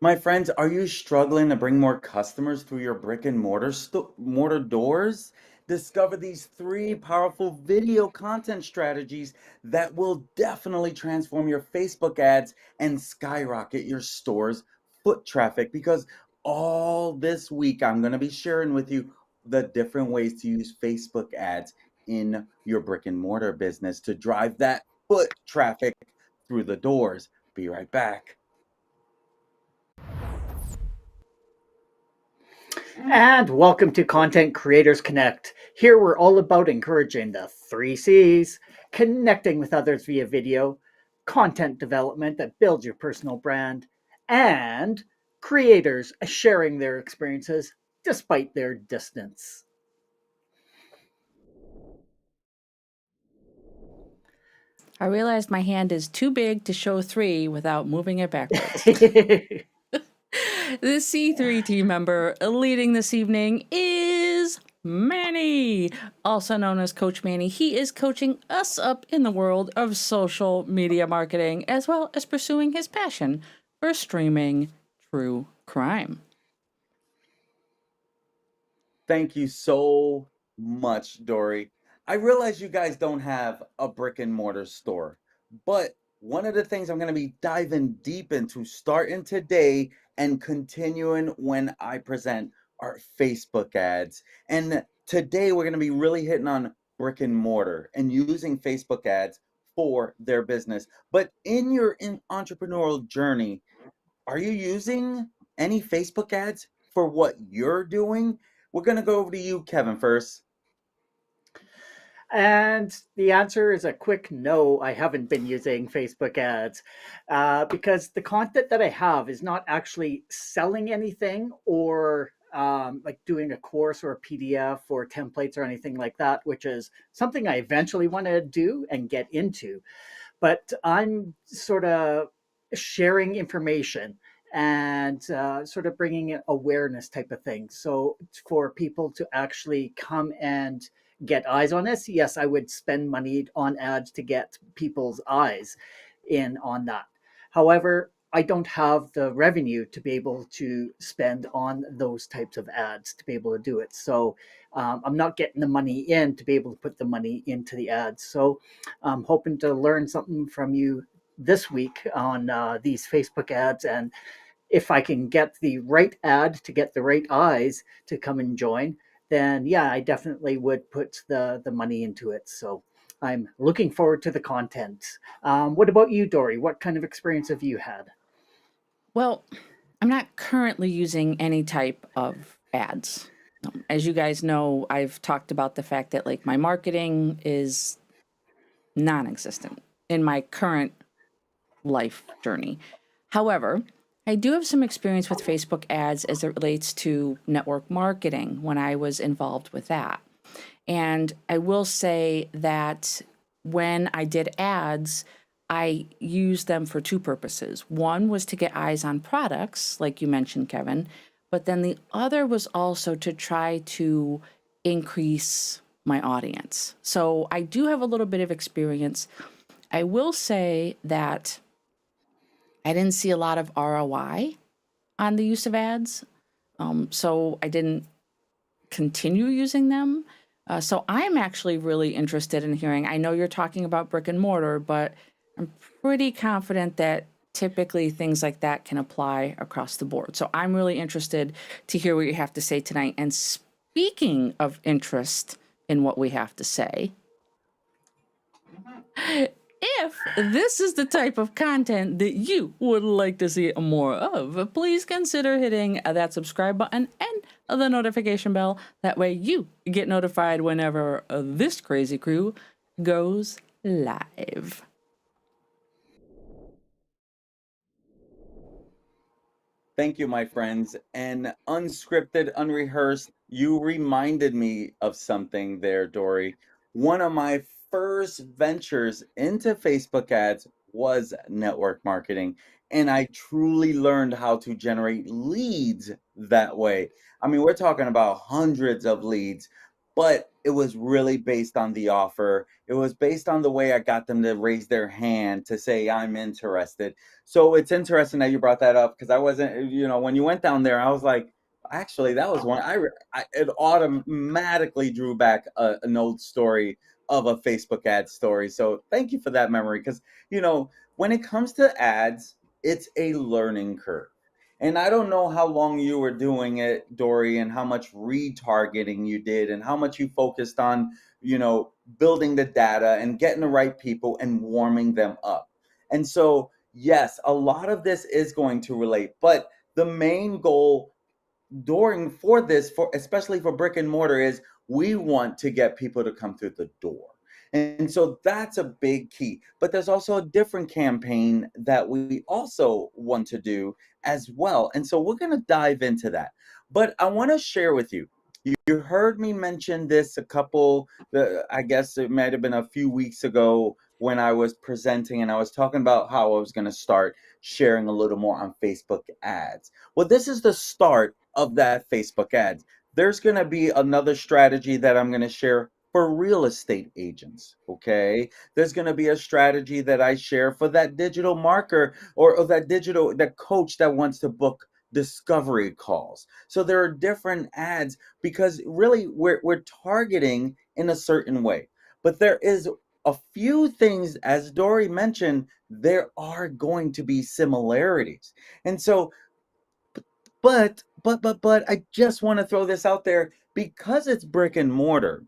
My friends, are you struggling to bring more customers through your brick and mortar doors? Discover these three powerful video content strategies that will definitely transform your Facebook ads and skyrocket your store's foot traffic. Because all this week, I'm going to be sharing with you the different ways to use Facebook ads in your brick and mortar business to drive that foot traffic through the doors. Be right back. And welcome to Content Creators Connect. Here we're all about encouraging the 3 C's, connecting with others via video, content development that builds your personal brand, and creators sharing their experiences despite their distance. I realized my hand is too big to show 3 without moving it backwards. The C3 team member leading this evening is Manny, also known as Coach Manny. He is coaching us up in the world of social media marketing, as well as pursuing his passion for streaming true crime. Thank you so much, Dori. I realize you guys don't have a brick and mortar store, but one of the things I'm going to be diving deep into starting today and continuing when I present are Facebook ads. And today we're going to be really hitting on brick and mortar and using Facebook ads for their business. But in your entrepreneurial journey, are you using any Facebook ads for what you're doing? We're going to go over to you, Kevin, first. And the answer is a quick no. I haven't been using Facebook ads because the content that I have is not actually selling anything or like doing a course or a PDF or templates or anything like that, which is something I eventually want to do and get into. But I'm sort of sharing information and sort of bringing in awareness type of thing. So for people to actually come and get eyes on this, yes, I would spend money on ads to get people's eyes in on that. However, I don't have the revenue to be able to spend on those types of ads to be able to do it. So I'm not getting the money in to be able to put the money into the ads. So I'm hoping to learn something from you this week on these Facebook ads. And if I can get the right ad to get the right eyes to come and join, then yeah, I definitely would put the money into it. So I'm looking forward to the content. What about you, Dori? What kind of experience have you had? Well, I'm not currently using any type of ads. As you guys know, I've talked about the fact that like my marketing is non-existent in my current life journey. However, I do have some experience with Facebook ads as it relates to network marketing when I was involved with that. And I will say that when I did ads, I used them for two purposes. One was to get eyes on products, like you mentioned, Kevin, but then the other was also to try to increase my audience. So I do have a little bit of experience. I will say that I didn't see a lot of ROI on the use of ads. So I didn't continue using them. So I'm actually really interested in hearing. I know you're talking about brick and mortar, but I'm pretty confident that typically things like that can apply across the board. So I'm really interested to hear what you have to say tonight. And speaking of interest in what we have to say, if this is the type of content that you would like to see more of, please consider hitting that subscribe button and the notification bell. That way you get notified whenever this crazy crew goes live. Thank you, my friends. And unscripted, unrehearsed, you reminded me of something there, Dori. One of my first ventures into Facebook ads was network marketing. And I truly learned how to generate leads that way. I mean, we're talking about hundreds of leads, but it was really based on the offer. It was based on the way I got them to raise their hand to say, I'm interested. So it's interesting that you brought that up because I wasn't, when you went down there, I was like, actually, that was one it automatically drew back an old story of a Facebook ad story. So thank you for that memory because, when it comes to ads, it's a learning curve. And I don't know how long you were doing it, Dori, and how much retargeting you did and how much you focused on, building the data and getting the right people and warming them up. And so, yes, a lot of this is going to relate, but the main goal during for this, for especially for brick and mortar, is we want to get people to come through the door. And so that's a big key. But there's also a different campaign that we also want to do as well. And so we're going to dive into that. But I want to share with you. You heard me mention this a couple, I guess it might have been a few weeks ago when I was presenting and I was talking about how I was going to start sharing a little more on Facebook ads. Well, this is the start of that Facebook ads. There's going to be another strategy that I'm going to share for real estate agents. Okay. There's going to be a strategy that I share for that digital marketer or that coach that wants to book discovery calls. So there are different ads because really we're targeting in a certain way. But there is a few things, as Dori mentioned, there are going to be similarities. And so but I just want to throw this out there because it's brick and mortar.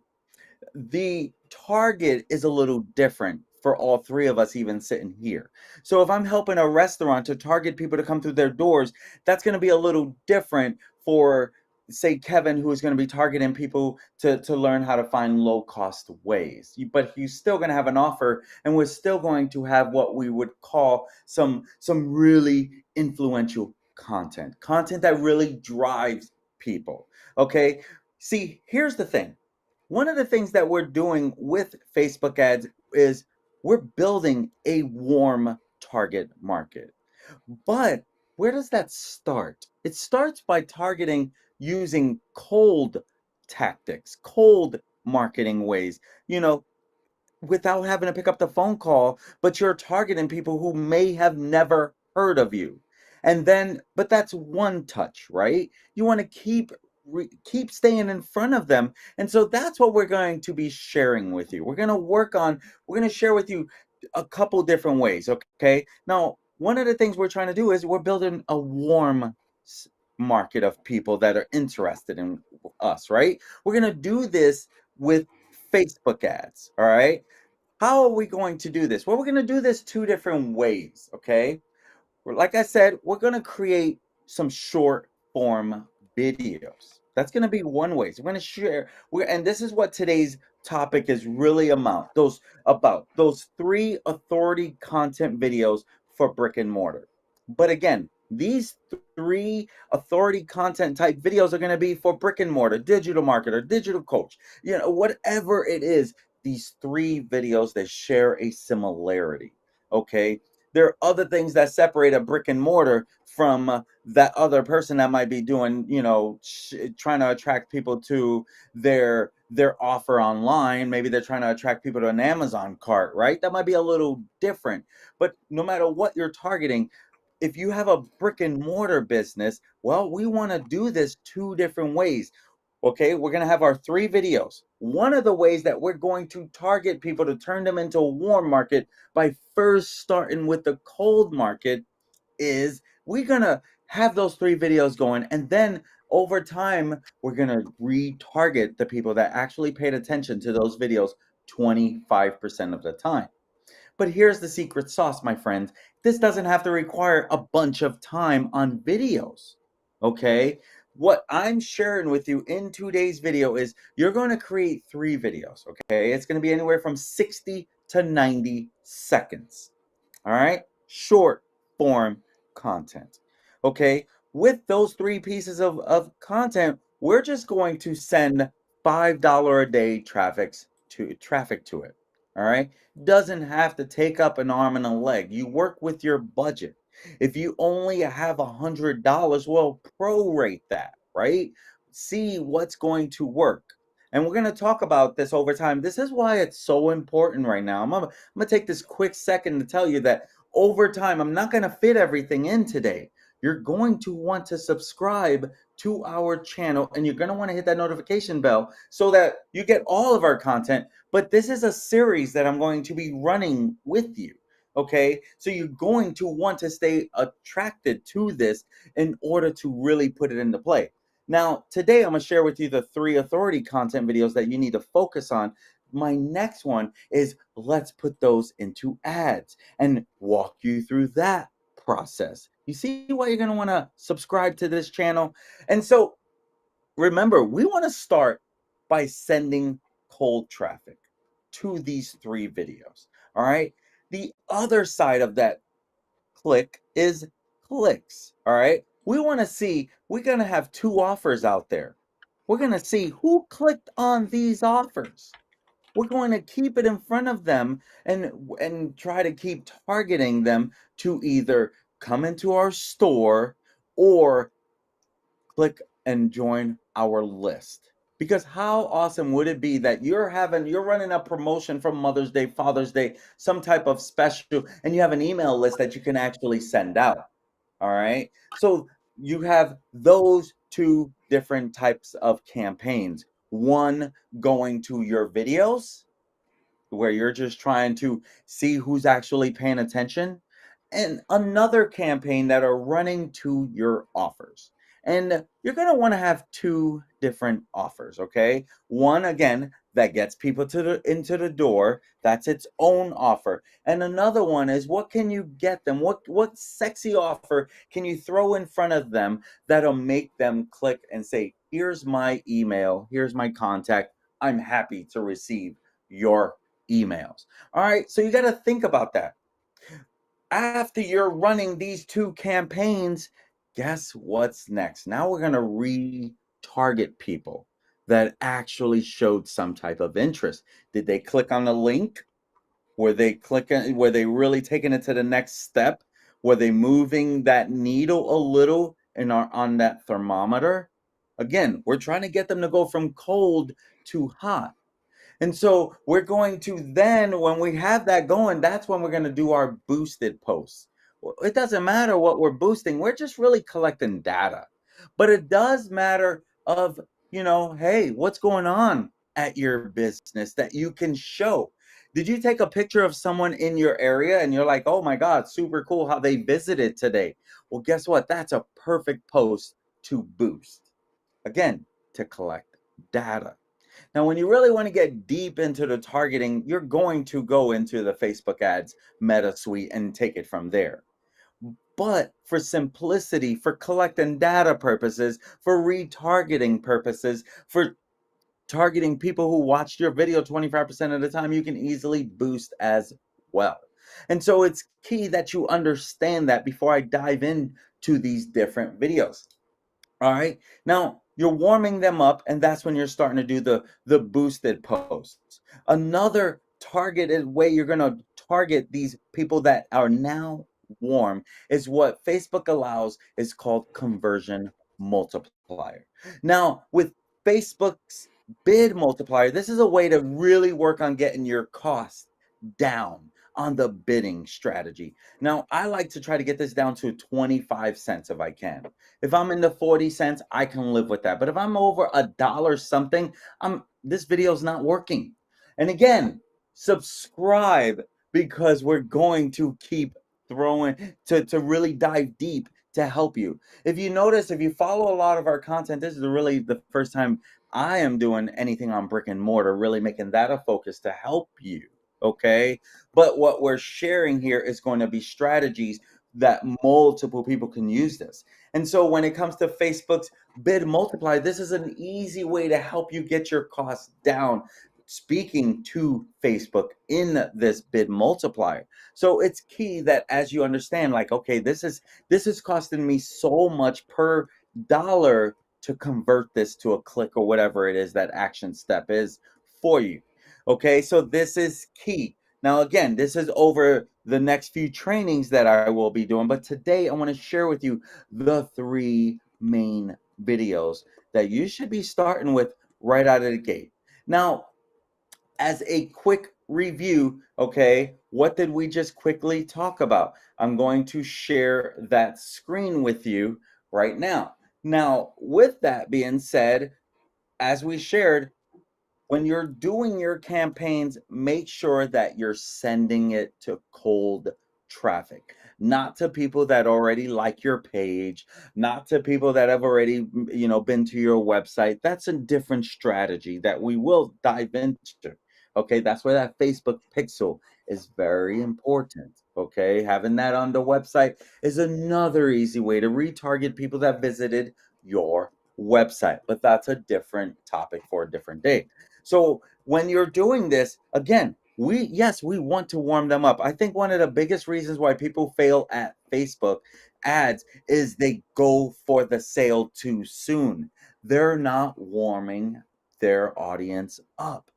The target is a little different for all three of us even sitting here. So if I'm helping a restaurant to target people to come through their doors, that's going to be a little different for say Kevin, who is going to be targeting people to learn how to find low cost ways. But he's still going to have an offer and we're still going to have what we would call some really influential content that really drives people. Okay? See, here's the thing. One of the things that we're doing with Facebook ads is we're building a warm target market. But where does that start? It starts by targeting using cold tactics, cold marketing ways. You know, without having to pick up the phone call, but you're targeting people who may have never heard of you. And then, but that's one touch, right? You want to keep staying in front of them. And so that's what we're going to be sharing with you. We're going to share with you a couple different ways, okay? Now, one of the things we're trying to do is we're building a warm market of people that are interested in us, right? We're going to do this with Facebook ads, all right? How are we going to do this? Well, we're going to do this two different ways, okay? Like I said, we're going to create some short form videos. That's going to be one way. So we're going to share, and this is what today's topic is really about those 3 authority content videos for brick and mortar. But again, these 3 authority content type videos are going to be for brick and mortar, digital marketer, digital coach, whatever it is. These 3 videos, they share a similarity. Okay, there are other things that separate a brick and mortar from that other person that might be doing, trying to attract people to their offer online. Maybe they're trying to attract people to an Amazon cart, right? That might be a little different. But no matter what you're targeting, if you have a brick and mortar business, well, we want to do this 2 different ways. Okay, we're going to have our 3 videos. One of the ways that we're going to target people to turn them into a warm market by first starting with the cold market is we're going to have those 3 videos going, and then over time, we're going to retarget the people that actually paid attention to those videos 25% of the time. But here's the secret sauce, my friends. This doesn't have to require a bunch of time on videos. Okay? What I'm sharing with you in today's video is you're going to create 3 videos. Okay? It's going to be anywhere from 60 to 90 seconds. All right? Short form content. Okay? With those 3 pieces of content, we're just going to send $5 a day traffic to it. All right? Doesn't have to take up an arm and a leg. You work with your budget. If you only have $100, well, prorate that, right? See what's going to work. And we're going to talk about this over time. This is why it's so important right now. I'm going to take this quick second to tell you that over time, I'm not going to fit everything in today. You're going to want to subscribe to our channel, and you're going to want to hit that notification bell so that you get all of our content. But this is a series that I'm going to be running with you. Okay, so you're going to want to stay attracted to this in order to really put it into play. Now, today I'm going to share with you the 3 authority content videos that you need to focus on. My next one is let's put those into ads and walk you through that process. You see why you're going to want to subscribe to this channel? And so remember, we want to start by sending cold traffic to these 3 videos. All right. The other side of that click is clicks. All right. We want to see, we're going to have 2 offers out there. We're going to see who clicked on these offers. We're going to keep it in front of them and try to keep targeting them to either come into our store or click and join our list. Because how awesome would it be that you're running a promotion from Mother's Day, Father's Day, some type of special, and you have an email list that you can actually send out. All right. So you have those 2 different types of campaigns. One going to your videos, where you're just trying to see who's actually paying attention, and another campaign that are running to your offers. And you're going to want to have 2 different offers, okay? One, again, that gets people into the door. That's its own offer. And another one is, what can you get them? What sexy offer can you throw in front of them that'll make them click and say, here's my email, here's my contact. I'm happy to receive your emails. All right, so you got to think about that. After you're running these 2 campaigns, guess what's next? Now we're going to retarget people that actually showed some type of interest. Did they click on the link? Were they really taking it to the next step? Were they moving that needle a little on that thermometer? Again, we're trying to get them to go from cold to hot. And so we're going to then, when we have that going, that's when we're going to do our boosted posts. It doesn't matter what we're boosting. We're just really collecting data. But it does matter of, hey, what's going on at your business that you can show. Did you take a picture of someone in your area and you're like, oh my God, super cool how they visited today? Well, guess what? That's a perfect post to boost. Again, to collect data. Now, when you really want to get deep into the targeting, you're going to go into the Facebook ads meta suite and take it from there. But for simplicity, for collecting data purposes, for retargeting purposes, for targeting people who watched your video 25% of the time, you can easily boost as well. And so it's key that you understand that before I dive into these different videos. All right. Now you're warming them up, and that's when you're starting to do the boosted posts. Another targeted way you're gonna target these people that are now warm is what Facebook allows is called conversion multiplier. Now, with Facebook's bid multiplier, this is a way to really work on getting your costs down on the bidding strategy. Now, I like to try to get this down to 25 cents if I can. If I'm in the 40 cents, I can live with that. But if I'm over a dollar something, this video's not working. And again, subscribe because we're going to keep throwing to really dive deep to help you. If you notice, if you follow a lot of our content, this is really the first time I am doing anything on brick and mortar, really making that a focus to help you. Okay. But what we're sharing here is going to be strategies that multiple people can use this. And so when it comes to Facebook's bid multiply, this is an easy way to help you get your costs down speaking to Facebook in this bid multiplier. So it's key that as you understand, like, okay, this is costing me so much per dollar to convert this to a click or whatever it is that action step is for you. Okay, so this is key. Now, again, this is over the next few trainings that I will be doing, but today I want to share with you the 3 main videos that you should be starting with right out of the gate. Now, as a quick review, okay, what did we just quickly talk about? I'm going to share that screen with you right now. Now, with that being said, as we shared, when you're doing your campaigns, make sure that you're sending it to cold traffic, not to people that already like your page, not to people that have already, been to your website. That's a different strategy that we will dive into. Okay, that's where that Facebook pixel is very important. Okay, having that on the website is another easy way to retarget people that visited your website, but that's a different topic for a different day. So when you're doing this, again, we want to warm them up. I think one of the biggest reasons why people fail at Facebook ads is they go for the sale too soon. They're not warming their audience up.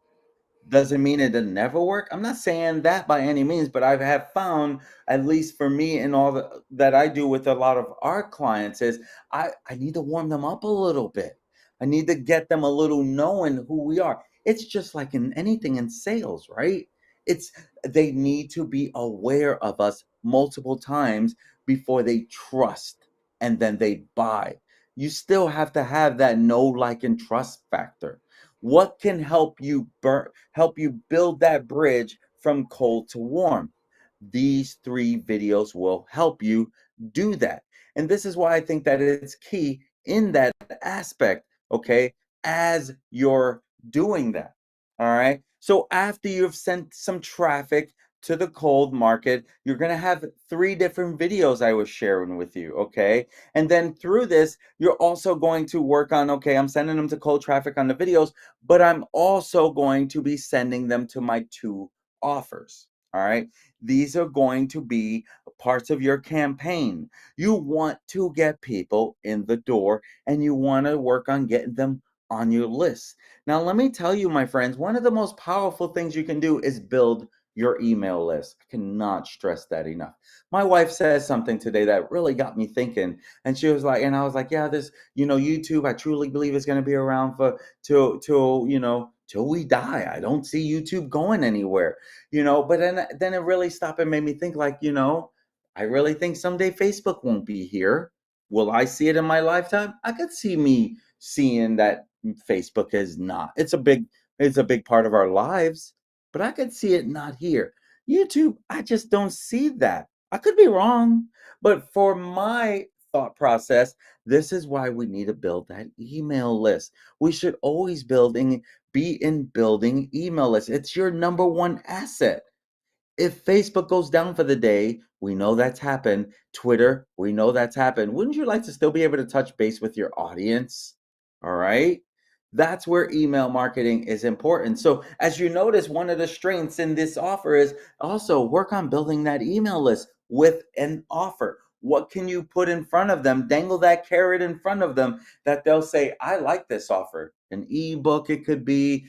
Doesn't mean it'll never work. I'm not saying that by any means, but I have found, at least for me and all that I do with a lot of our clients, is I need to warm them up a little bit. I need to get them a little knowing who we are. It's just like in anything in sales, right? It's they need to be aware of us multiple times before they trust and then they buy. You still have to have that know, like, and trust factor. What can help you build that bridge from cold to warm? These 3 videos will help you do that. And this is why I think that it's key in that aspect, okay, as you're doing that. All right. So after you've sent some traffic to the cold market, you're going to have 3 different videos I was sharing with you, okay? And then through this, you're also going to work on, okay, I'm sending them to cold traffic on the videos, but I'm also going to be sending them to my 2 offers. All right. These are going to be parts of your campaign. You want to get people in the door and you want to work on getting them on your list. Now, let me tell you, my friends, one of the most powerful things you can do is build your email list. I cannot stress that enough. My wife says something today that really got me thinking, and she was like, and I was like, yeah, this, YouTube, I truly believe is going to be around for till we die. I don't see YouTube going anywhere, but then it really stopped and made me think, like, I really think someday Facebook won't be here. Will I see it in my lifetime? I could see me seeing that Facebook is not. It's a big part of our lives, but I could see it not here. YouTube, I just don't see that. I could be wrong, but for my thought process, this is why we need to build that email list. We should always be in building email lists. It's your number one asset. If Facebook goes down for the day, we know that's happened. Twitter, we know that's happened. Wouldn't you like to still be able to touch base with your audience? All right. That's where email marketing is important. So, as you notice, one of the strengths in this offer is also work on building that email list with an offer. What can you put in front of them? Dangle that carrot in front of them that they'll say, I like this offer. An ebook, it could be,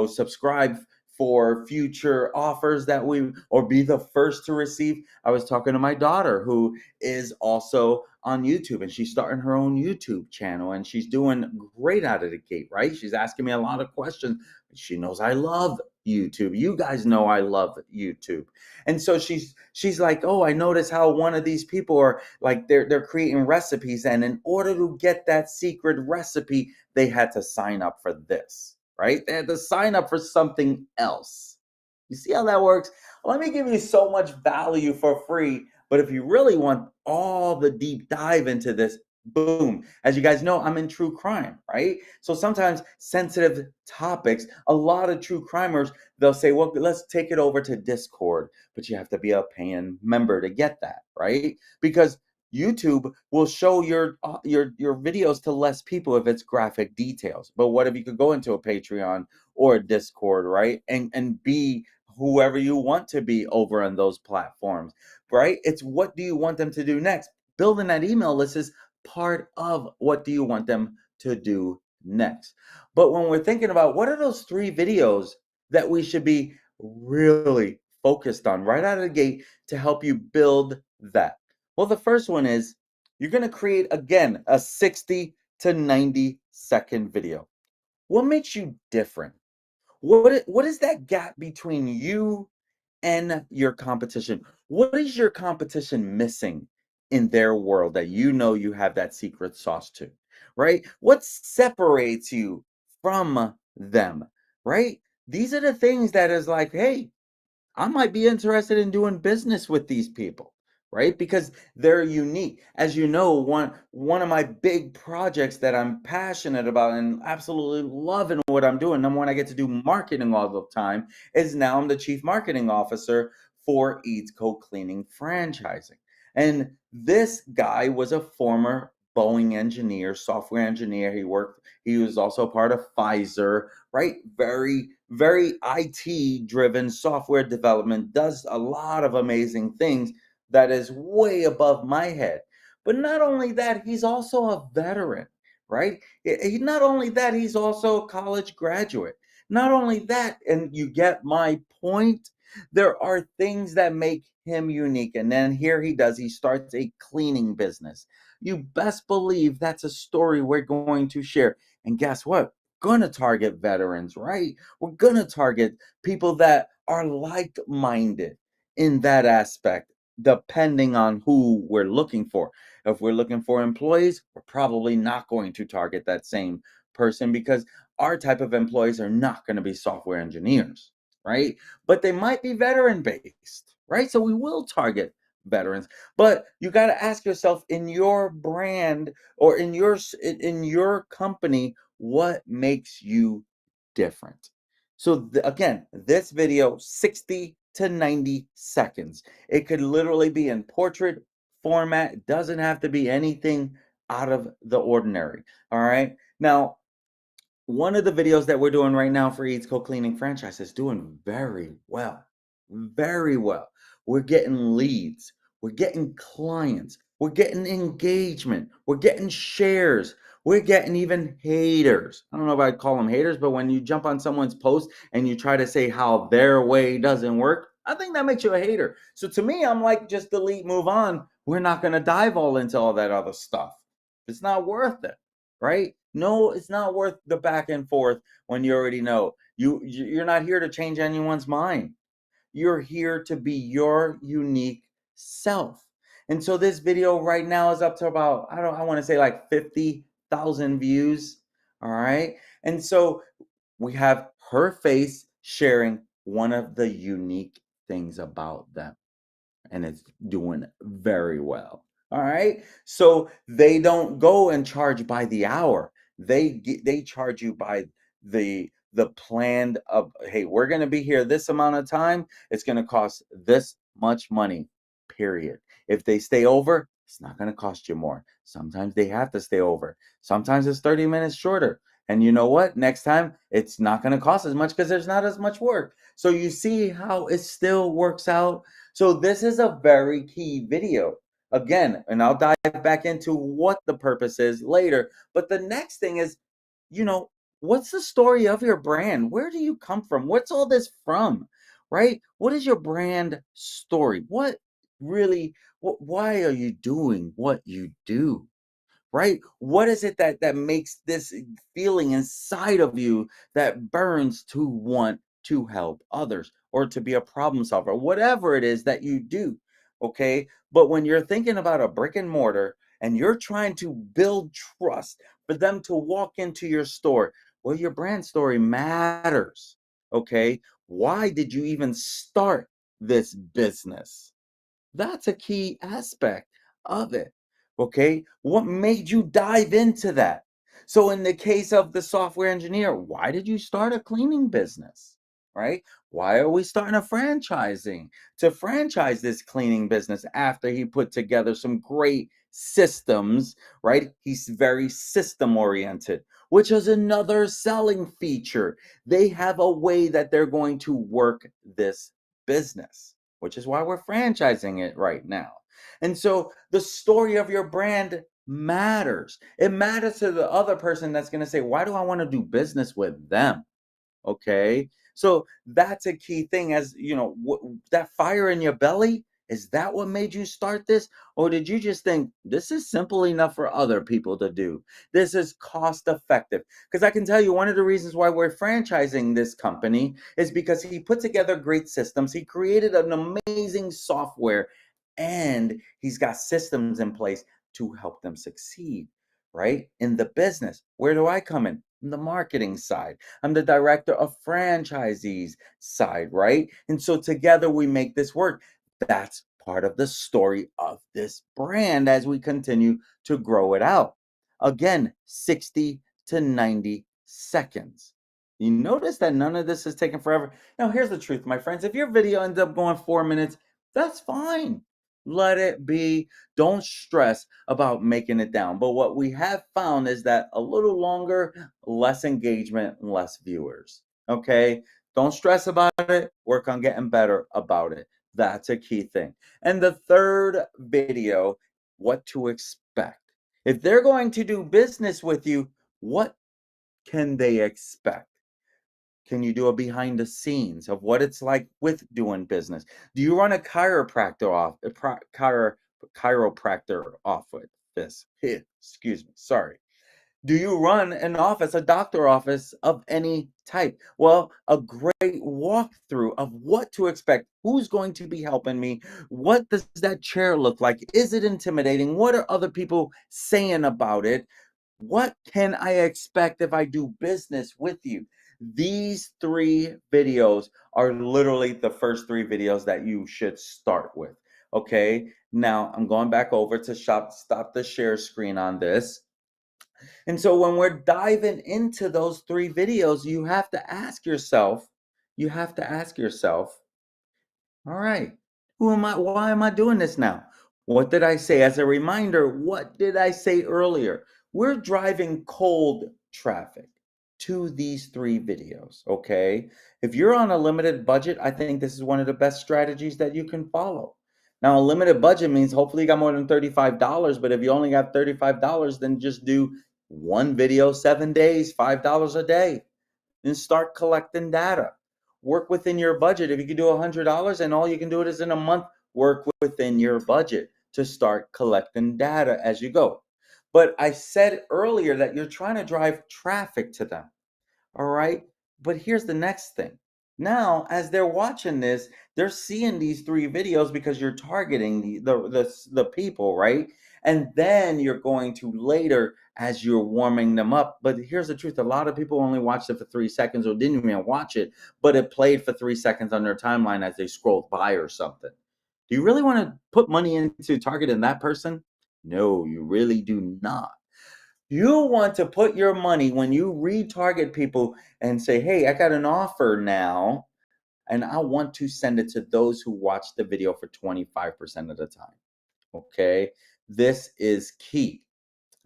subscribe for future offers that we, or be the first to receive. I was talking to my daughter who is also on YouTube, and she's starting her own YouTube channel, and she's doing great out of the gate, right? She's asking me a lot of questions. She knows I love YouTube. You guys know I love YouTube. And so she's like, "Oh, I notice how one of these people are like they're creating recipes, and in order to get that secret recipe, they had to sign up for this." Right? They had to sign up for something else. You see how that works? Let me give you so much value for free. But if you really want all the deep dive into this, boom. As you guys know, I'm in true crime, right? So sometimes sensitive topics, a lot of true crimers, they'll say, well, let's take it over to Discord. But you have to be a paying member to get that, right? Because YouTube will show your videos to less people if it's graphic details. But what if you could go into a Patreon or a Discord, right? And be whoever you want to be over on those platforms, right? It's what do you want them to do next? Building that email list is part of what do you want them to do next. But when we're thinking about what are those 3 videos that we should be really focused on right out of the gate to help you build that? Well, the first one is you're going to create, again, a 60 to 90-second video. What makes you different? What is that gap between you and your competition? What is your competition missing in their world that you know you have that secret sauce to, right? What separates you from them, right? These are the things that is like, hey, I might be interested in doing business with these people, right? Because they're unique. As you know, one of my big projects that I'm passionate about and absolutely loving what I'm doing, number one, I get to do marketing all the time, is now I'm the chief marketing officer for Eats Cold Cleaning Franchising. And this guy was a former Boeing engineer, software engineer. He was also part of Pfizer, right? Very, very IT driven software development, does a lot of amazing things that is way above my head. But not only that, he's also a veteran, right? Not only that, he's also a college graduate. Not only that, and you get my point, there are things that make him unique. And then here he starts a cleaning business. You best believe that's a story we're going to share. And guess what? Gonna target veterans, right? We're gonna target people that are like-minded in that aspect, depending on who we're looking for. If we're looking for employees, we're probably not going to target that same person because our type of employees are not going to be software engineers, right? But they might be veteran based, right? So we will target veterans. But you got to ask yourself in your brand or in your company, what makes you different? So again, this video 60 to 90 seconds. It could literally be in portrait format. It doesn't have to be anything out of the ordinary. All right. Now, one of the videos that we're doing right now for Eats Cold Cleaning Franchise is doing very well. Very well. We're getting leads. We're getting clients. We're getting engagement. We're getting shares. We're getting even haters. I don't know if I'd call them haters, but when you jump on someone's post and you try to say how their way doesn't work, I think that makes you a hater. So to me, I'm like, just delete, move on. We're not going to dive all into all that other stuff. It's not worth it, right? No, it's not worth the back and forth when you already know. You're not here to change anyone's mind. You're here to be your unique self. And so this video right now is up to about, I want to say like 50,000 views. All right. And so we have her face sharing one of the unique things about them, and it's doing very well. All right. So they don't go and charge by the hour. They charge you by the the planned of, hey, we're going to be here this amount of time. It's going to cost this much money, period. If they stay over, it's not going to cost you more. Sometimes they have to stay over. Sometimes it's 30 minutes shorter. And you know what? Next time, it's not going to cost as much because there's not as much work. So you see how it still works out. So this is a very key video. Again, and I'll dive back into what the purpose is later. But the next thing is, you know, what's the story of your brand? Where do you come from? What's all this from? Right? What is your brand story? What really, why are you doing what you do? Right? What is it that makes this feeling inside of you that burns to want to help others or to be a problem solver, whatever it is that you do? Okay. But when you're thinking about a brick and mortar and you're trying to build trust for them to walk into your store, well, your brand story matters. Okay. Why did you even start this business? That's a key aspect of it. Okay. What made you dive into that? So, in the case of the software engineer, why did you start a cleaning business? Right? Why are we starting a franchising to franchise this cleaning business after he put together some great systems? Right? He's very system oriented, which is another selling feature. They have a way that they're going to work this business, which is why we're franchising it right now. And so the story of your brand matters. It matters to the other person that's going to say, why do I want to do business with them? Okay. So that's a key thing, as you know, that fire in your belly. Is that what made you start this? Or did you just think this is simple enough for other people to do? This is cost effective. Because I can tell you one of the reasons why we're franchising this company is because he put together great systems. He created an amazing software and he's got systems in place to help them succeed, right? In the business. Where do I come in? On the marketing side. I'm the director of franchisees side, right? And so together we make this work. That's part of the story of this brand as we continue to grow it out. Again, 60 to 90 seconds. You notice that none of this is taking forever. Now, here's the truth, my friends. If your video ends up going 4 minutes, that's fine. Let it be. Don't stress about making it down. But what we have found is that a little longer, less engagement, less viewers. Okay? Don't stress about it. Work on getting better about it. That's a key thing. And the third video, what to expect. If they're going to do business with you, what can they expect? Can you do a behind the scenes of what it's like with doing business? Do you run a chiropractor office? Excuse me. Sorry. Do you run an office, a doctor office of any type? Well, a great walkthrough of what to expect. Who's going to be helping me? What does that chair look like? Is it intimidating? What are other people saying about it? What can I expect if I do business with you? These three videos are literally the first three videos that you should start with. Okay. Now I'm going back over to stop the share screen on this. And so when we're diving into those three videos, you have to ask yourself, all right, who am I? Why am I doing this now? What did I say? As a reminder, what did I say earlier? We're driving cold traffic to these three videos, okay? If you're on a limited budget, I think this is one of the best strategies that you can follow. Now, a limited budget means hopefully you got more than $35, but if you only got $35, then just do one video, 7 days, $5 a day, and start collecting data. Work within your budget. If you can do $100 and all you can do it is in a month, work within your budget to start collecting data as you go. But I said earlier that you're trying to drive traffic to them. All right. But here's the next thing. Now, as they're watching this, they're seeing these three videos because you're targeting the people, right? And then you're going to later as you're warming them up. But here's the truth. A lot of people only watched it for 3 seconds or didn't even watch it, but it played for 3 seconds on their timeline as they scrolled by or something. Do you really want to put money into targeting that person? No, you really do not. You want to put your money when you retarget people and say, hey, I got an offer now, and I want to send it to those who watch the video for 25% of the time. Okay, this is key.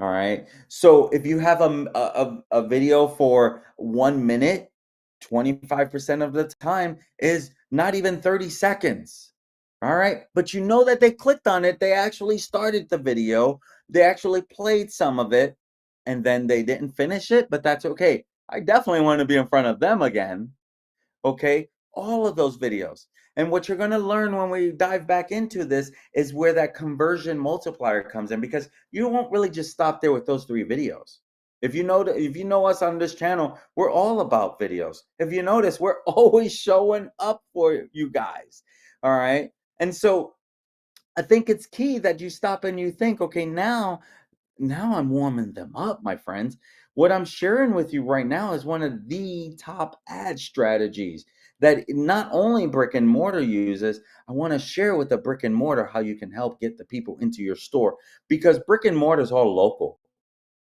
All right. So if you have a video for 1 minute, 25% of the time is not even 30 seconds. All right. But you know that they clicked on it. They actually started the video. They actually played some of it and then they didn't finish it, but that's okay. I definitely want to be in front of them again. Okay, all of those videos. And what you're going to learn when we dive back into this is where that conversion multiplier comes in, because you won't really just stop there with those 3 videos. If you know us on this channel, we're all about videos. If you notice, we're always showing up for you guys. All right. And so I think it's key that you stop and you think, okay, now I'm warming them up, my friends. What I'm sharing with you right now is one of the top ad strategies that not only brick and mortar uses. I want to share with the brick and mortar how you can help get the people into your store, because brick and mortar is all local.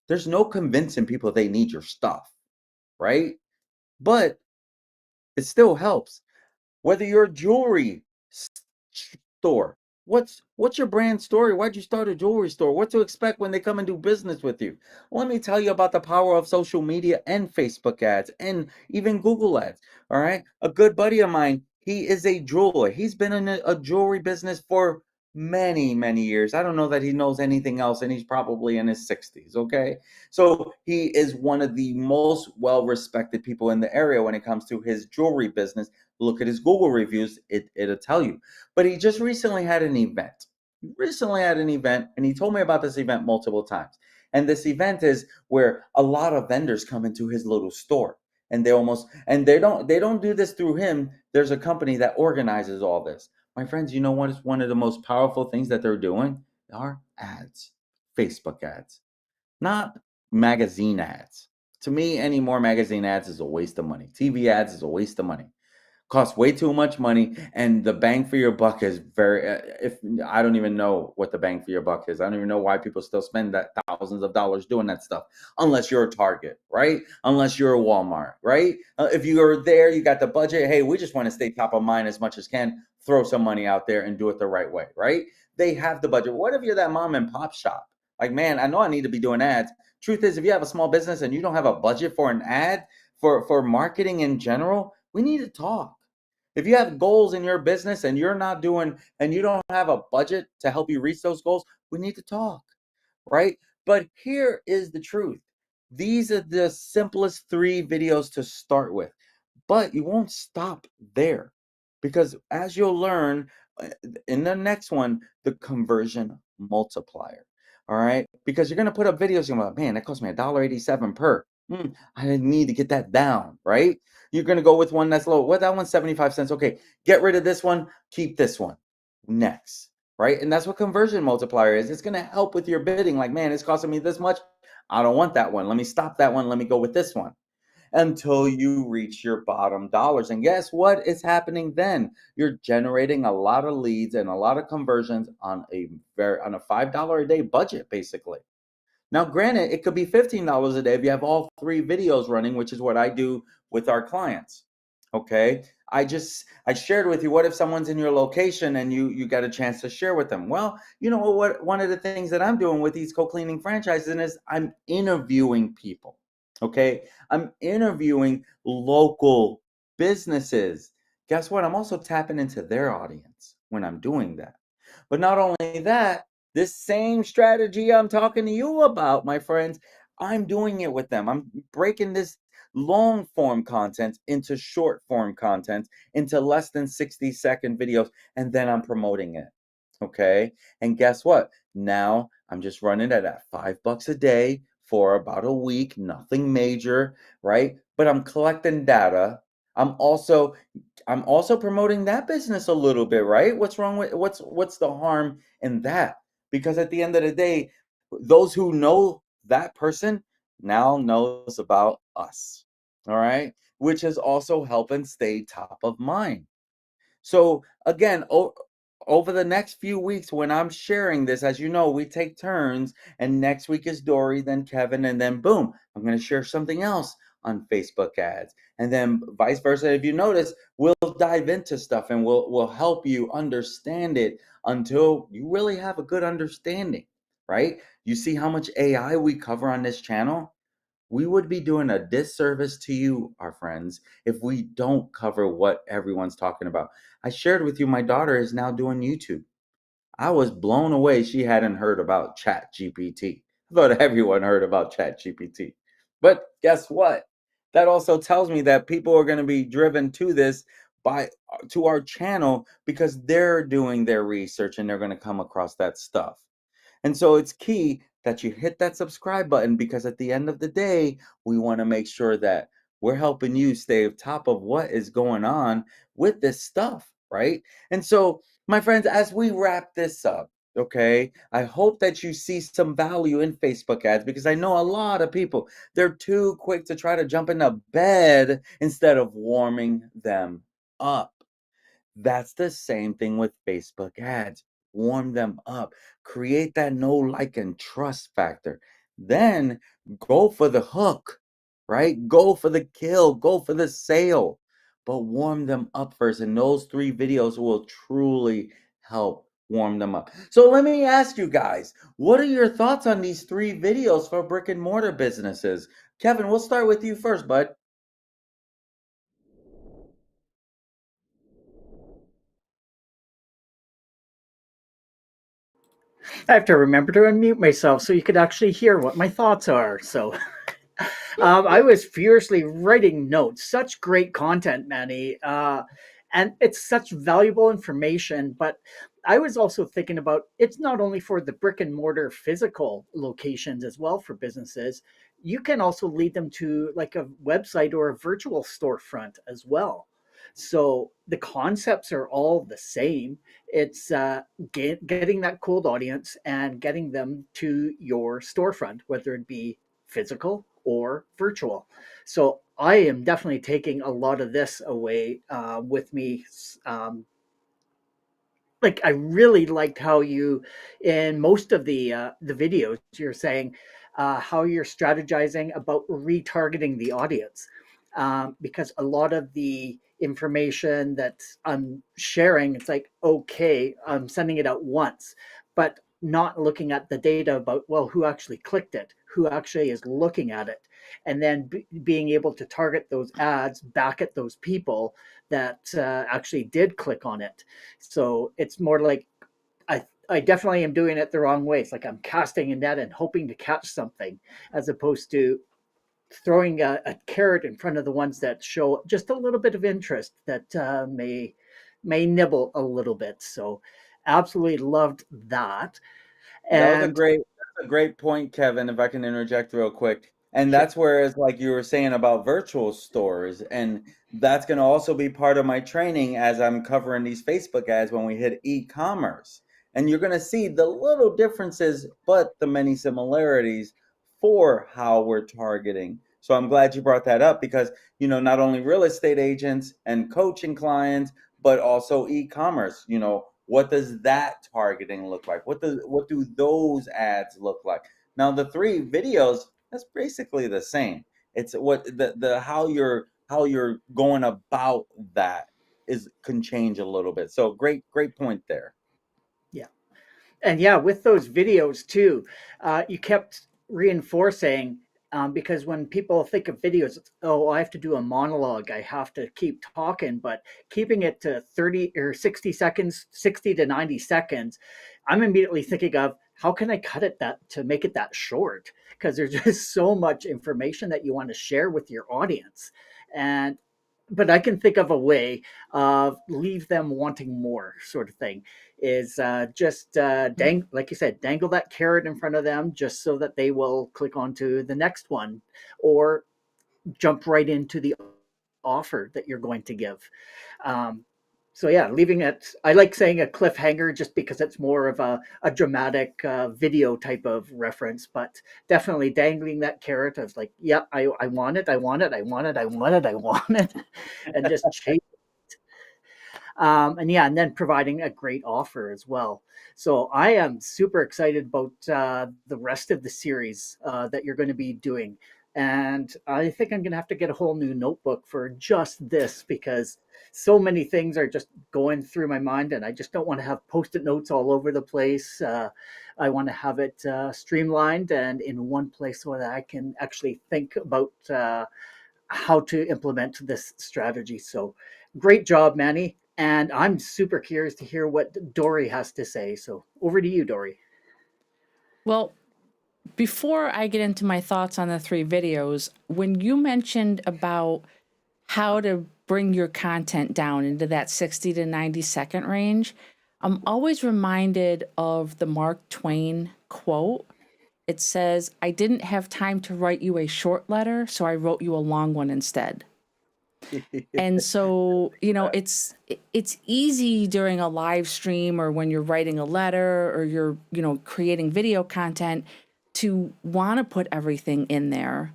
There's no convincing people they need your stuff, right? But it still helps. Whether you're a jewelry store, what's your brand story? Why'd you start a jewelry store? What to expect when they come and do business with you? Let me tell you about the power of social media and Facebook ads and even Google ads. All right. A good buddy of mine, he is a jeweler. He's been in a jewelry business for many, many years. I don't know that he knows anything else, and he's probably in his 60s. Okay. So he is one of the most well respected people in the area when it comes to his jewelry business. Look at his Google reviews, it'll tell you. But he just recently had an event. And he told me about this event multiple times. And this event is where a lot of vendors come into his little store. And they don't do this through him. There's a company that organizes all this. My friends, you know what is one of the most powerful things that they're doing? Are ads. Facebook ads. Not magazine ads. To me, any more magazine ads is a waste of money. TV ads is a waste of money. Costs way too much money, and the bang for your buck is very. If I don't even know what the bang for your buck is, I don't even know why people still spend that thousands of dollars doing that stuff. Unless you're a Target, right? Unless you're a Walmart, right? If you are there, you got the budget. Hey, we just want to stay top of mind as much as can. Throw some money out there and do it the right way, right? They have the budget. What if you're that mom and pop shop? Like, man, I know I need to be doing ads. Truth is, if you have a small business and you don't have a budget for an ad for marketing in general, we need to talk. If you have goals in your business and you're not doing and you don't have a budget to help you reach those goals, we need to talk, right? But here is the truth. These are the simplest 3 videos to start with. But you won't stop there, because as you'll learn uh, in the next one, the conversion multiplier. All right. Because you're going to put up videos, you're like, man, that cost me $1.87 per. I need to get that down, right? You're going to go with one that's low. What, that one's 75 cents. Okay. Get rid of this one. Keep this one. Next. Right. And that's what conversion multiplier is. It's going to help with your bidding. Like, man, it's costing me this much. I don't want that one. Let me stop that one. Let me go with this one until you reach your bottom dollars. And guess what is happening then? You're generating a lot of leads and a lot of conversions on a $5 a day budget, basically. Now, granted, it could be $15 a day if you have all 3 videos running, which is what I do with our clients. Okay. I shared with you, what if someone's in your location and you got a chance to share with them? Well, you know what, one of the things that I'm doing with these co-cleaning franchises is I'm interviewing people. Okay. I'm interviewing local businesses. Guess what? I'm also tapping into their audience when I'm doing that. But not only that, this same strategy I'm talking to you about, my friends, I'm doing it with them. I'm breaking this long form content into short form content, into less than 60-second videos, and then I'm promoting it. Okay. And guess what? Now I'm just running it at $5 a day for about a week, nothing major, right? But I'm collecting data. I'm also promoting that business a little bit, right? What's wrong with what's the harm in that? Because at the end of the day, those who know that person now knows about us. All right? Which is also helping stay top of mind. So again, over the next few weeks when I'm sharing this, as you know, we take turns, and next week is Dori, then Kevin, and then boom, I'm going to share something else on Facebook ads. And then vice versa. If you notice, we'll dive into stuff and we'll help you understand it until you really have a good understanding, right? You see how much AI we cover on this channel? We would be doing a disservice to you, our friends, if we don't cover what everyone's talking about. I shared with you my daughter is now doing YouTube. I was blown away she hadn't heard about Chat GPT. I thought everyone heard about Chat GPT. But guess what? That also tells me that people are going to be driven to this by to our channel because they're doing their research and they're going to come across that stuff. And so it's key that you hit that subscribe button because at the end of the day, we want to make sure that we're helping you stay on top of what is going on with this stuff, right? And so, my friends, as we wrap this up, okay, I hope that you see some value in Facebook ads because I know a lot of people, they're too quick to try to jump into bed instead of warming them up. That's the same thing with Facebook ads. Warm them up, create that know, like, and trust factor. Then go for the hook, right? Go for the kill, go for the sale, but warm them up first. And those 3 videos will truly help warm them up. So let me ask you guys, what are your thoughts on these 3 videos for brick and mortar businesses? Kevin, we'll start with you first, bud. I have to remember to unmute myself so you could actually hear what my thoughts are. So I was furiously writing notes. Such great content, Manny. And it's such valuable information. But I was also thinking about it's not only for the brick and mortar physical locations as well for businesses. You can also lead them to like a website or a virtual storefront as well. So the concepts are all the same. It's getting that cold audience and getting them to your storefront, whether it be physical or virtual. So I am definitely taking a lot of this away with me. Like I really liked how you, in most of the videos, you're saying how you're strategizing about retargeting the audience, because a lot of the information that I'm sharing, it's like okay, I'm sending it out once, but not looking at the data about well who actually clicked it, who actually is looking at it, and then being able to target those ads back at those people that actually did click on it. So it's more like I definitely am doing it the wrong way. It's like I'm casting a net and hoping to catch something, as opposed to throwing a carrot in front of the ones that show just a little bit of interest that may nibble a little bit. So absolutely loved that. That was a And great point, Kevin, if I can interject real quick. And sure, that's where it's like you were saying about virtual stores. And that's going to also be part of my training as I'm covering these Facebook ads when we hit e-commerce. And you're going to see the little differences, but the many similarities for how we're targeting. So I'm glad you brought that up because, not only real estate agents and coaching clients, but also e-commerce, what does that targeting look like? What do those ads look like? Now the 3 videos, that's basically the same. It's what the how you're going about that is can change a little bit. So great point there. yeah. And yeah, with those videos too, you kept reinforcing because when people think of videos, it's, oh, I have to do a monologue, I have to keep talking, but keeping it to 30 or 60 seconds, 60 to 90 seconds, I'm immediately thinking of how can I cut it that to make it that short? Because there's just so much information that you want to share with your audience. And but I can think of a way of leave them wanting more sort of thing is just like you said, dangle that carrot in front of them just so that they will click onto the next one or jump right into the offer that you're going to give. Um, so yeah, leaving it. I like saying a cliffhanger just because it's more of a dramatic video type of reference, but definitely dangling that carrot of like, yeah, I want it, I want it, I want it, I want it, I want it, and just chase. And yeah, and then providing a great offer as well. So I am super excited about the rest of the series that you're going to be doing. And I think I'm going to have to get a whole new notebook for just this, because so many things are just going through my mind, and I just don't want to have post-it notes all over the place. I want to have it streamlined and in one place so that I can actually think about how to implement this strategy. So great job, Manny. And I'm super curious to hear what Dori has to say. So over to you, Dori. Well, before I get into my thoughts on the 3 videos, when you mentioned about how to bring your content down into that 60 to 90-second range, I'm always reminded of the Mark Twain quote. It says, "I didn't have time to write you a short letter, so I wrote you a long one instead." And so, it's easy during a live stream or when you're writing a letter or you're, creating video content to want to put everything in there.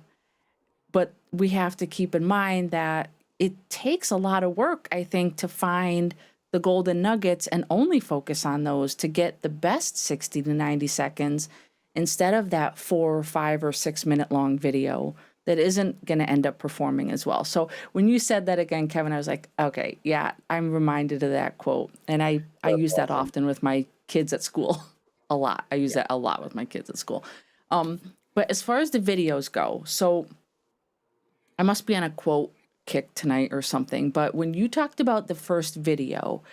But we have to keep in mind that it takes a lot of work, I think, to find the golden nuggets and only focus on those to get the best 60 to 90 seconds instead of that 4 or 5 or 6 minute long video that isn't going to end up performing as well. So when you said that again, Kevin, I was like, okay, yeah, I'm reminded of that quote. And I use that often with my kids at school a lot. I use that a lot with my kids at school. But as far as the videos go, so I must be on a quote kick tonight or something, but when you talked about the first video,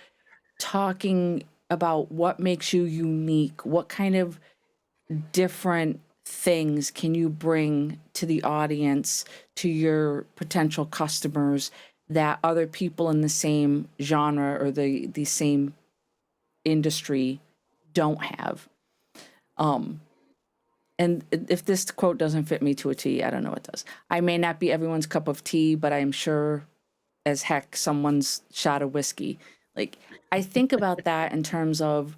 talking about what makes you unique, what kind of different things can you bring to the audience, to your potential customers, that other people in the same genre or the same industry don't have. And if this quote doesn't fit me to a T, I don't know what does. I may not be everyone's cup of tea, but I am sure as heck someone's shot of whiskey. Like, I think about that in terms of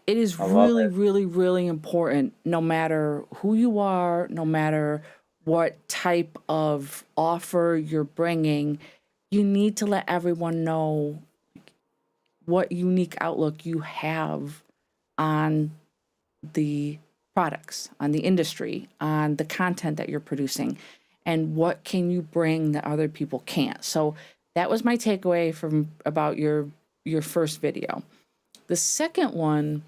it is really, really, really important, no matter who you are, no matter what type of offer you're bringing, you need to let everyone know what unique outlook you have on the products, on the industry, on the content that you're producing, and what can you bring that other people can't. So that was my takeaway from about your first video. The second one,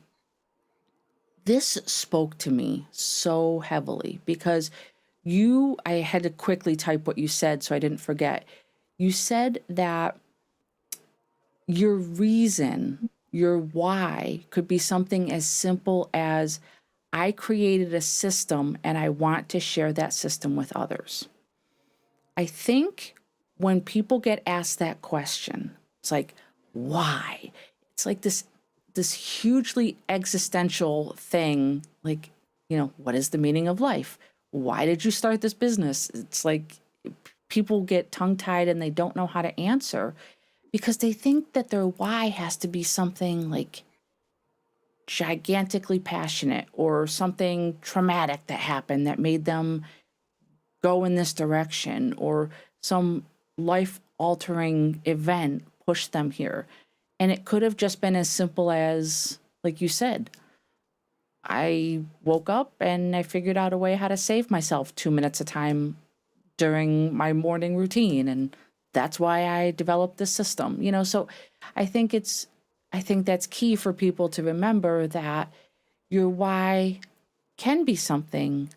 this spoke to me so heavily because I had to quickly type what you said so I didn't forget. You said that your reason, your why could be something as simple as, I created a system and I want to share that system with others. I think when people get asked that question, it's like, why? It's like this hugely existential thing, like, what is the meaning of life? Why did you start this business? It's like people get tongue-tied and they don't know how to answer because they think that their why has to be something like gigantically passionate or something traumatic that happened that made them go in this direction, or some life-altering event pushed them here. And it could have just been as simple as, like you said, I woke up and I figured out a way how to save myself 2 minutes a time during my morning routine. And that's why I developed this system, So I think that's key for people to remember, that your why can be something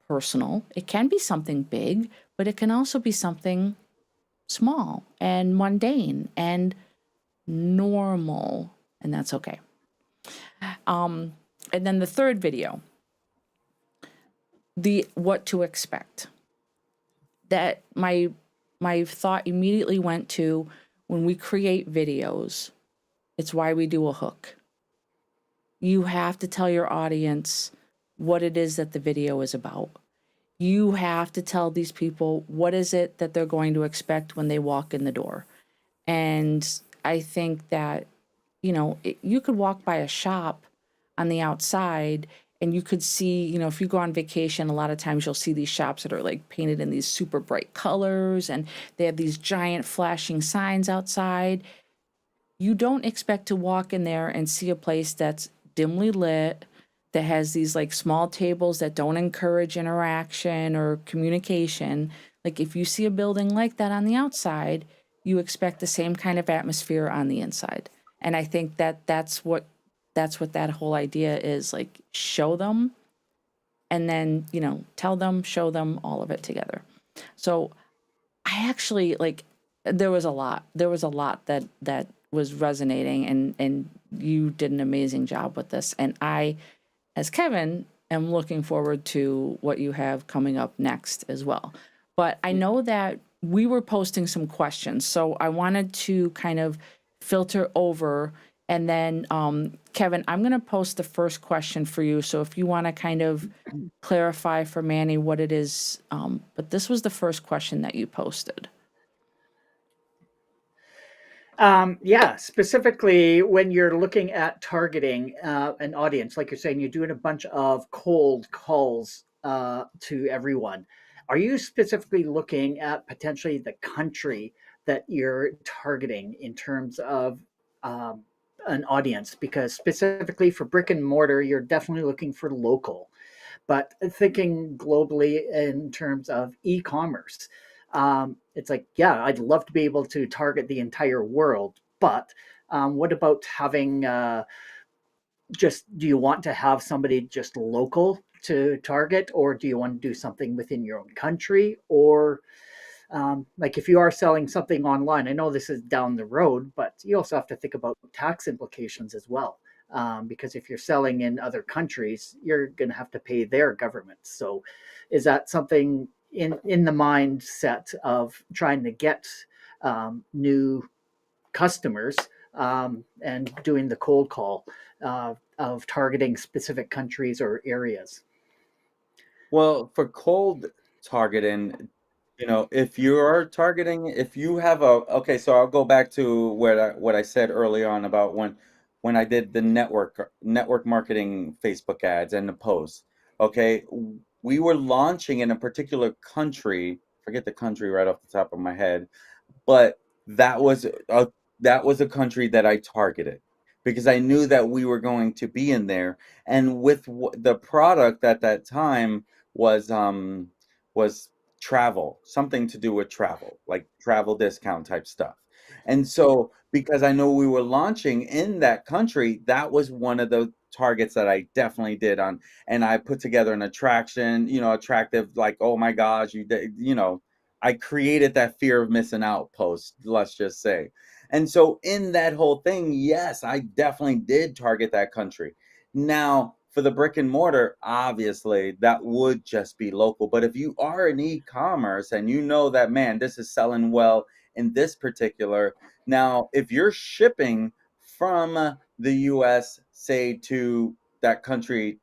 personal. It can be something big, but it can also be something small and mundane and normal, and that's okay. And then the third video, the what to expect. That my thought immediately went to, when we create videos, it's why we do a hook. You have to tell your audience what it is that the video is about. You have to tell these people what is it that they're going to expect when they walk in the door. And I think that, you could walk by a shop on the outside and you could see, if you go on vacation, a lot of times you'll see these shops that are like painted in these super bright colors and they have these giant flashing signs outside. you don't expect to walk in there and see a place that's dimly lit, that has these like small tables that don't encourage interaction or communication. Like if you see a building like that on the outside, you expect the same kind of atmosphere on the inside. And I think that that's what that whole idea is, like show them and then, tell them, show them all of it together. So I actually like there was a lot that was resonating, and you did an amazing job with this. And I, as Kevin, am looking forward to what you have coming up next as well. But I know that we were posting some questions, so I wanted to kind of filter over. And then, Kevin, I'm going to post the first question for you. So if you want to kind of clarify for Manny what it is, but this was the first question that you posted. Yeah, specifically when you're looking at targeting an audience, like you're saying, you're doing a bunch of cold calls to everyone. Are you specifically looking at potentially the country that you're targeting in terms of um, an audience? Because specifically for brick and mortar, you're definitely looking for local, but thinking globally in terms of e-commerce, it's like, yeah, I'd love to be able to target the entire world, but what about having just, do you want to have somebody just local to target, or do you want to do something within your own country? Or like if you are selling something online, I know this is down the road, but you also have to think about tax implications as well. Because if you're selling in other countries, you're going to have to pay their governments. So, is that something in the mindset of trying to get new customers and doing the cold call of targeting specific countries or areas? Well, for cold targeting, if you're targeting, if you have a, okay, so I'll go back to what I said earlier on about when I did the network marketing Facebook ads and the posts. Okay, we were launching in a particular country, forget the country right off the top of my head, but that was a that was a country that I targeted because I knew that we were going to be in there, and with the product at that time was um was travel, something to do with travel, like travel discount type stuff. And so because I know we were launching in that country, that was one of the targets that I definitely did on, and I put together an attraction, attractive, like, oh my gosh, I created that fear of missing out post, let's just say. And so in that whole thing, yes, I definitely did target that country. Now, for the brick and mortar, obviously that would just be local. But if you are in e-commerce and you know that, man, this is selling well in this particular, now if you're shipping from the US, say, to that country,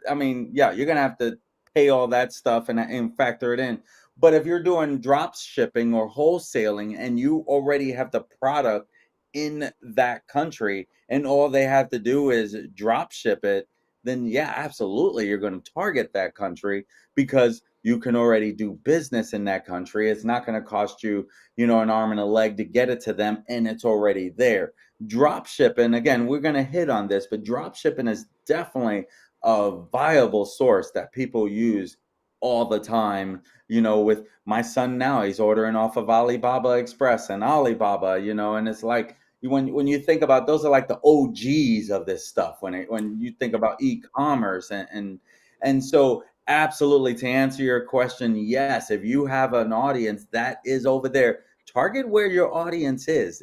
I mean, yeah, you're gonna have to pay all that stuff and factor it in. But if you're doing drop shipping or wholesaling and you already have the product in that country and all they have to do is drop ship it, then yeah, absolutely, you're going to target that country because you can already do business in that country. It's not going to cost you, an arm and a leg to get it to them, and it's already there. Drop shipping, again, we're going to hit on this, but drop shipping is definitely a viable source that people use all the time. With my son now, he's ordering off of Alibaba Express and Alibaba, and it's like when you think about, those are like the OGs of this stuff when you think about e-commerce, and so absolutely, to answer your question, yes, if you have an audience that is over there, target where your audience is.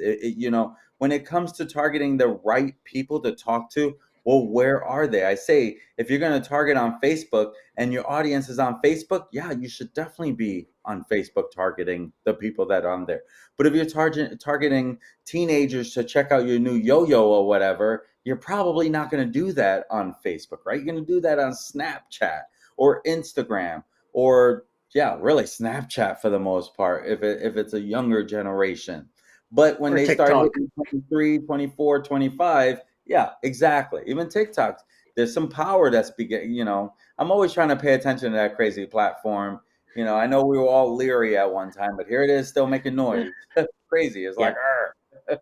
When it comes to targeting the right people to talk to, well, where are they? I say, if you're going to target on Facebook and your audience is on Facebook, yeah, you should definitely be on Facebook targeting the people that are on there. But if you're targeting teenagers to check out your new yo-yo or whatever, you're probably not going to do that on Facebook, right? You're going to do that on Snapchat or Instagram, or yeah, really Snapchat for the most part if it's a younger generation. But when Or they start TikTok? hitting 23, 24, 25, yeah, exactly. Even TikTok, there's some power that's I'm always trying to pay attention to that crazy platform. I know we were all leery at one time, but here it is still making noise. Crazy. It's like, Yeah. "Arr."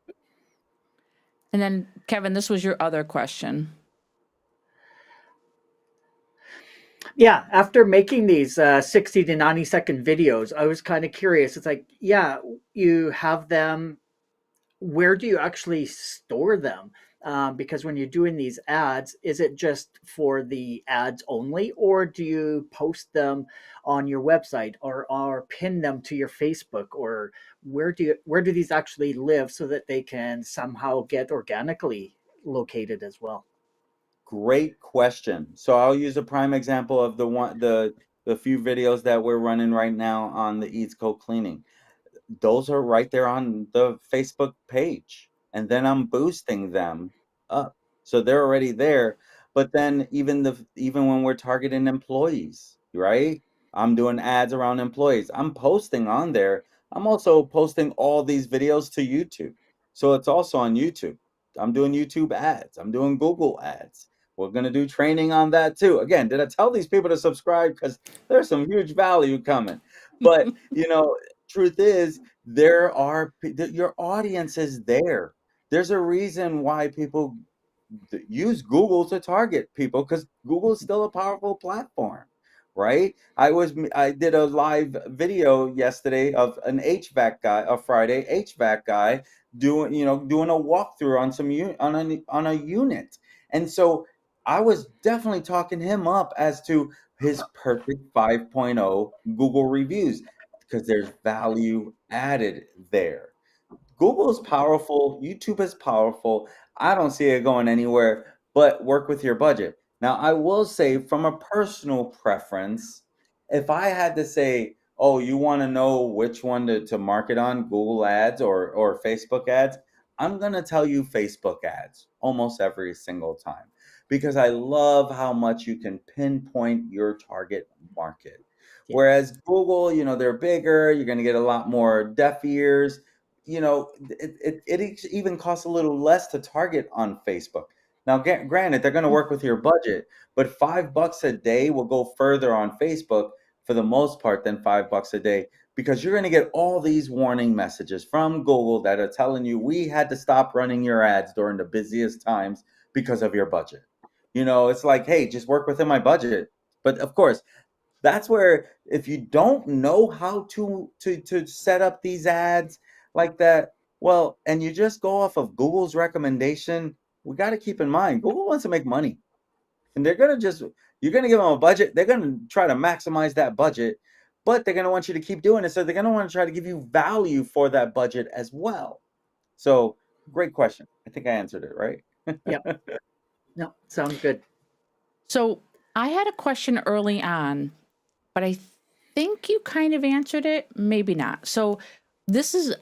And then, Kevin, this was your other question. Yeah, after making these 60 to 90-second videos, I was kind of curious. It's like, yeah, you have them. Where do you actually store them? Because when you're doing these ads, is it just for the ads only, or do you post them on your website or pin them to your Facebook, or where do these actually live so that they can somehow get organically located as well? Great question. So I'll use a prime example of the few videos that we're running right now on the Eats Code Cleaning. Those are right there on the Facebook page. And then I'm boosting them up. So they're already there. But then even when we're targeting employees, right? I'm doing ads around employees. I'm posting on there. I'm also posting all these videos to YouTube. So it's also on YouTube. I'm doing YouTube ads. I'm doing Google ads. We're going to do training on that too. Again, did I tell these people to subscribe? Because there's some huge value coming. But, truth is, your audience is there. There's a reason why people use Google to target people, because Google is still a powerful platform, right? I did a live video yesterday of an HVAC guy, a Friday HVAC guy doing a walkthrough on on a unit, and so I was definitely talking him up as to his perfect 5.0 Google reviews, because there's value added there. Google is powerful, YouTube is powerful. I don't see it going anywhere, but work with your budget. Now, I will say, from a personal preference, if I had to say, oh, you want to know which one to market on, Google ads or Facebook ads, I'm going to tell you Facebook ads almost every single time, because I love how much you can pinpoint your target market. Yeah. Whereas Google, they're bigger, you're going to get a lot more deaf ears. It even costs a little less to target on Facebook. Now, granted, they're going to work with your budget, but $5 a day will go further on Facebook for the most part than $5 a day, because you're going to get all these warning messages from Google that are telling you, we had to stop running your ads during the busiest times because of your budget. It's like, hey, just work within my budget. But of course, that's where, if you don't know how to set up these ads like that, well, and you just go off of Google's recommendation, we got to keep in mind Google wants to make money, and you're going to give them a budget, they're going to try to maximize that budget, but they're going to want you to keep doing it, so they're going to want to try to give you value for that budget as well. So, great question. I think I answered it, right? Yep. No, sounds good. So I had a question early on, but I think you kind of answered it, maybe not. So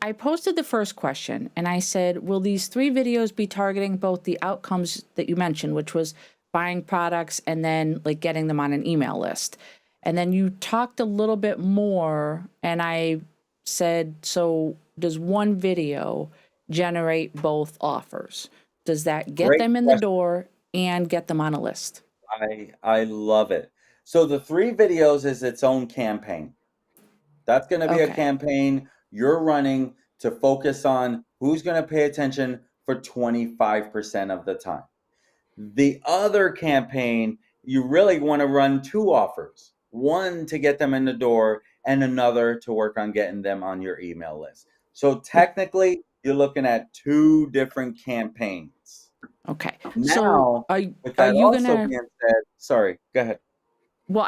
I posted the first question and I said, will these 3 videos be targeting both the outcomes that you mentioned, which was buying products and then like getting them on an email list? And then you talked a little bit more and I said, so does one video generate both offers? Does that get Great them in the question. door and get them on a list? I love it. So the 3 videos is its own campaign. That's going to be a Okay. campaign you're running to focus on who's going to pay attention for 25% of the time. The other campaign, you really want to run 2 offers, one to get them in the door and another to work on getting them on your email list. So technically, you're looking at 2 different campaigns. Okay. So Now, with are that you also gonna, being said, sorry, go ahead. well,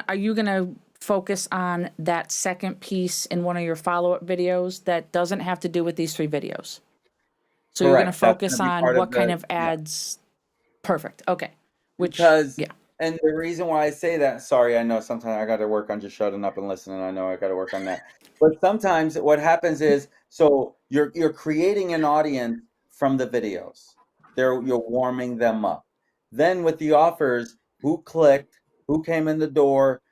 are you gonna focus on that second piece in one of your follow-up videos that doesn't have to do with these 3 videos? So you're gonna Correct. That's going focus to be on part of what kind the, of yeah. ads? Perfect. Okay. Which, Because, yeah. and the reason why I say that, sorry, I know sometimes I got to work on just shutting up and listening. I know I got to work on that. But sometimes what happens is, so you're creating an audience from the videos. You're warming them up. Then with the offers, who clicked, who came in the door,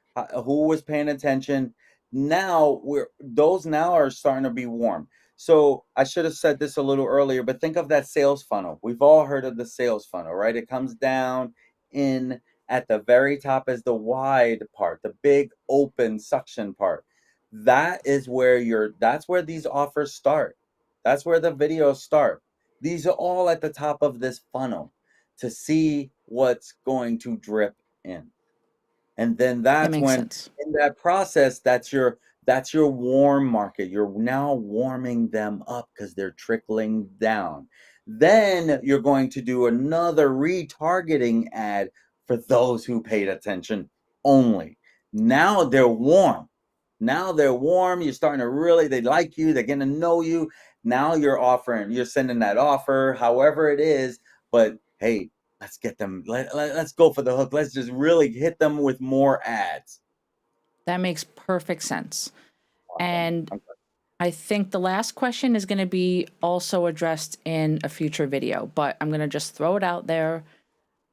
who was paying attention. Now those now are starting to be warm. So I should have said this a little earlier, but think of that sales funnel. We've all heard of the sales funnel, right? It comes down in at the very top is the wide part, the big open suction part. That's where these offers start. That's where the videos start. These are all at the top of this funnel to see what's going to drip in. And then That that's makes when sense. in that process, that's your warm market. You're now warming them up because they're trickling down. Then you're going to do another retargeting ad for those who paid attention only. Now they're warm. Now they're warm. You're starting to really, they like you, they're getting to know you. Now you're sending that offer, however it is. But hey, let's get them, let's go for the hook. Let's just really hit them with more ads. That makes perfect sense. Awesome. And I think the last question is going to be also addressed in a future video, but I'm going to just throw it out there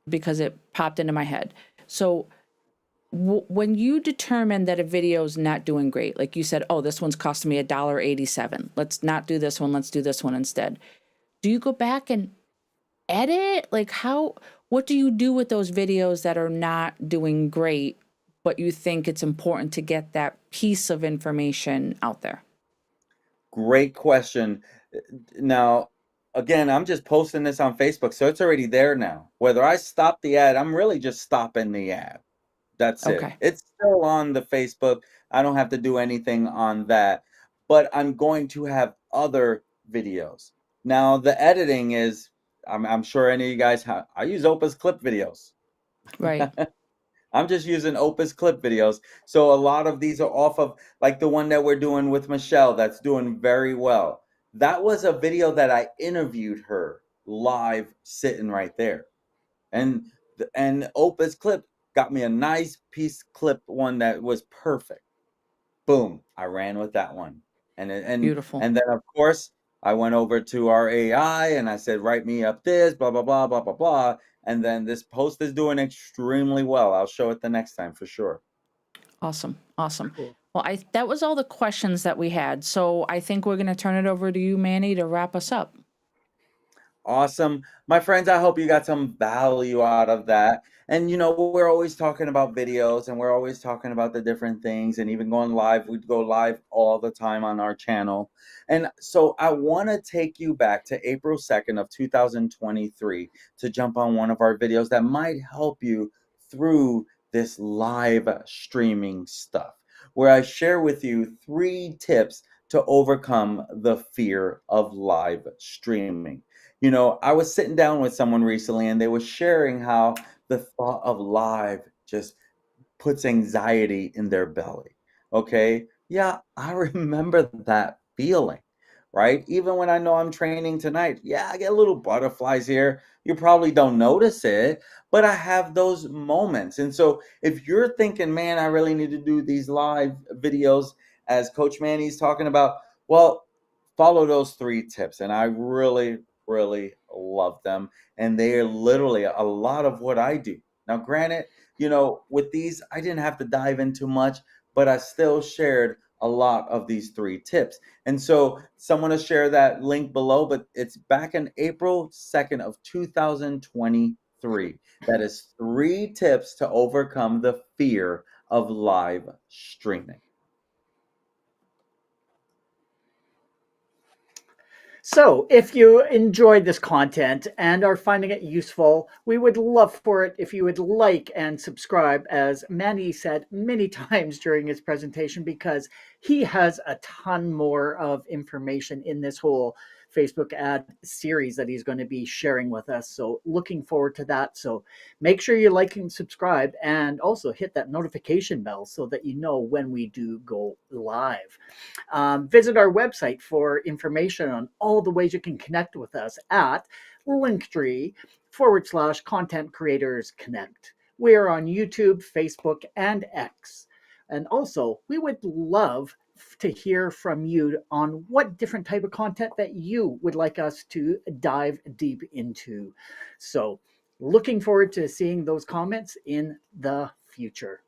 because it popped into my head. So when you determine that a video is not doing great, like you said, oh, this one's costing me $1.87. Let's not do this one. Let's do this one instead. Do you go back and edit? Like what do you do with those videos that are not doing great, but you think it's important to get that piece of information out there? Great question. Now, again, I'm just posting this on Facebook, so it's already there now. Whether I stop the ad, I'm really just stopping the ad. That's it. Okay. It's still on the Facebook. I don't have to do anything on that, but I'm going to have other videos. Now, the editing is, I'm sure any of you guys have, I use Opus clip videos. Right. I'm just using Opus clip videos. So a lot of these are off of like the one that we're doing with Michelle that's doing very well. That was a video that I interviewed her live sitting right there. And and Opus clip got me a nice piece clip one that was perfect. Boom, I ran with that one. Beautiful. And then of course I went over to our AI and I said, write me up this, blah blah blah blah blah blah. And then this post is doing extremely well. I'll show it the next time for sure. Awesome. Awesome. Cool. Well, that was all the questions that we had. So I think we're going to turn it over to you, Manny, to wrap us up. Awesome. My friends, I hope you got some value out of that. And we're always talking about videos and we're always talking about the different things and even going live. We go live all the time on our channel. And so I want to take you back to April 2nd of 2023 to jump on one of our videos that might help you through this live streaming stuff, where I share with you 3 tips to overcome the fear of live streaming. I was sitting down with someone recently and they were sharing how the thought of live just puts anxiety in their belly. Okay. Yeah, I remember that feeling, right? Even when I know I'm training tonight, yeah, I get little butterflies here. You probably don't notice it, but I have those moments. And so if you're thinking, man, I really need to do these live videos as Coach Manny's talking about, well, follow those 3 tips. And I really, really love them. And they are literally a lot of what I do. Now, granted, with these, I didn't have to dive into much, but I still shared a lot of these 3 tips. And so someone will share that link below, but it's back in April 2nd of 2023. That is 3 tips to overcome the fear of live streaming. So, if you enjoyed this content and are finding it useful, we would love for it if you would like and subscribe, as Manny said many times during his presentation, because he has a ton more of information in this whole Facebook ad series that he's going to be sharing with us. So, looking forward to that. So, make sure you like and subscribe, and also hit that notification bell so that you know when we do go live. Visit our website for information on all the ways you can connect with us at linktr.ee/contentcreatorsconnect. We are on YouTube, Facebook, and X. And also, we would love to hear from you on what different type of content that you would like us to dive deep into. So, looking forward to seeing those comments in the future.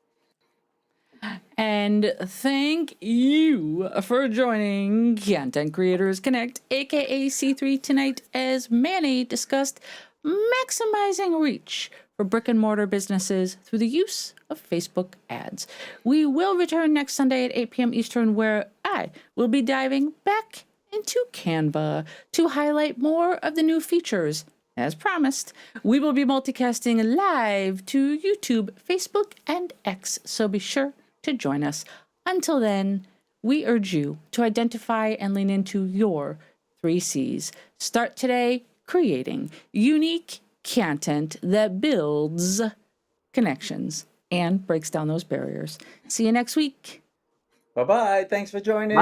And thank you for joining Content Creators Connect, aka C3, tonight as Manny discussed maximizing reach for brick and mortar businesses through the use of Facebook ads. We will return next Sunday at 8 p.m. Eastern, where I will be diving back into Canva to highlight more of the new features. As promised, we will be multicasting live to YouTube, Facebook, and X, so be sure to join us. Until then, we urge you to identify and lean into your 3 C's. Start today creating unique content that builds connections and breaks down those barriers. See you next week. Bye-bye. Thanks for joining. Bye.